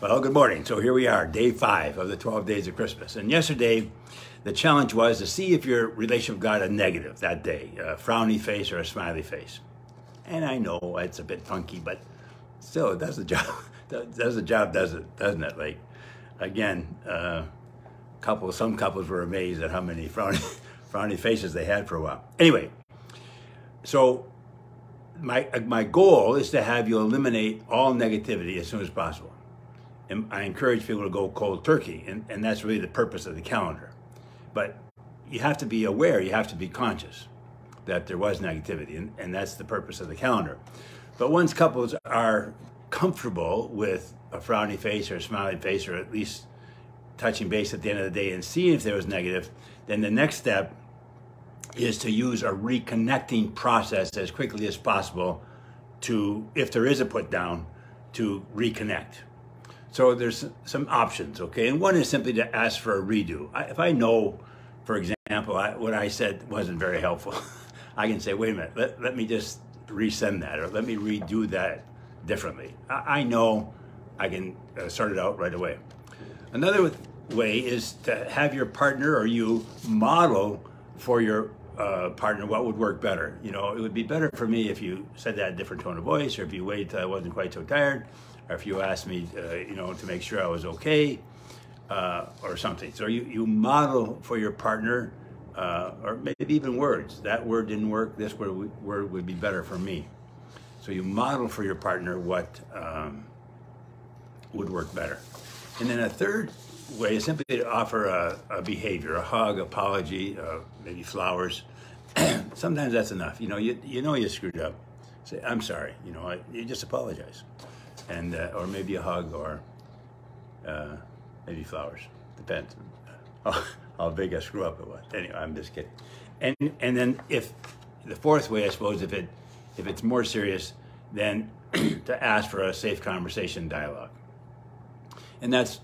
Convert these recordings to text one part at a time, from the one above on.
Well, good morning. So here we are, day 5 of the 12 days of Christmas. And yesterday, the challenge was to see if your relationship got a negative that day, a frowny face or a smiley face. And I know it's a bit funky, but still, it does the job. Doesn't it? Like, again, some couples were amazed at how many frowny faces they had for a while. Anyway, so my goal is to have you eliminate all negativity as soon as possible. And I encourage people to go cold turkey, and that's really the purpose of the calendar. But you have to be aware, you have to be conscious that there was negativity, and that's the purpose of the calendar. But once couples are comfortable with a frowny face or a smiling face, or at least touching base at the end of the day and seeing if there was negative, then the next step is to use a reconnecting process as quickly as possible to, if there is a put down, to reconnect. So there's some options, okay? And one is simply to ask for a redo. If I know, for example, what I said wasn't very helpful, I can say, wait a minute, let me just resend that, or let me redo that differently. I know I can sort it out right away. Another way is to have your partner or you model for your partner what would work better. You know, it would be better for me if you said that in a different tone of voice, or if you waited till I wasn't quite so tired, or if you asked me, to make sure I was okay, or something. So you model for your partner, or maybe even words. That word didn't work, this word would be better for me. So you model for your partner what would work better. And then a third way is simply to offer a behavior, a hug, apology, maybe flowers. Sometimes that's enough. You screwed up. Say, I'm sorry. You just apologize. And or maybe a hug, or maybe flowers. Depends how big a screw up it was. Anyway, I'm just kidding. And then if the fourth way, I suppose, if it's more serious, then to ask for a safe conversation dialogue. And that's,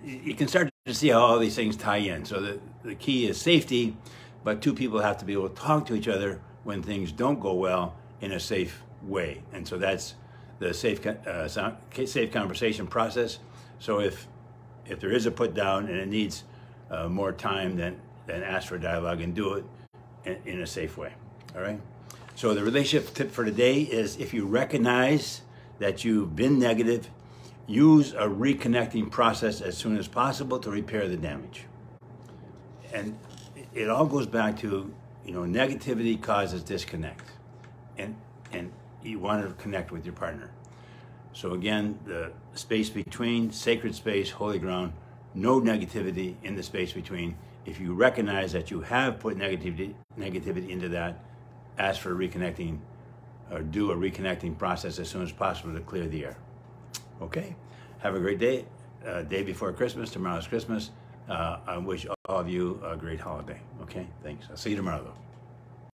you can start to see how all these things tie in. So the key is safety, but two people have to be able to talk to each other when things don't go well in a safe way. And so that's the safe conversation process. So if there is a put down and it needs more time, then ask for dialogue and do it in a safe way. All right. So the relationship tip for today is, if you recognize that you've been negative, use a reconnecting process as soon as possible to repair the damage. And it all goes back to, negativity causes disconnect, and you want to connect with your partner. So again, the space between, sacred space, holy ground, no negativity in the space between. If you recognize that you have put negativity into that, ask for reconnecting, or do a reconnecting process as soon as possible to clear the air. Okay? Have a great day. Day before Christmas. Tomorrow's Christmas. I wish all of you a great holiday. Okay? Thanks. I'll see you tomorrow, though.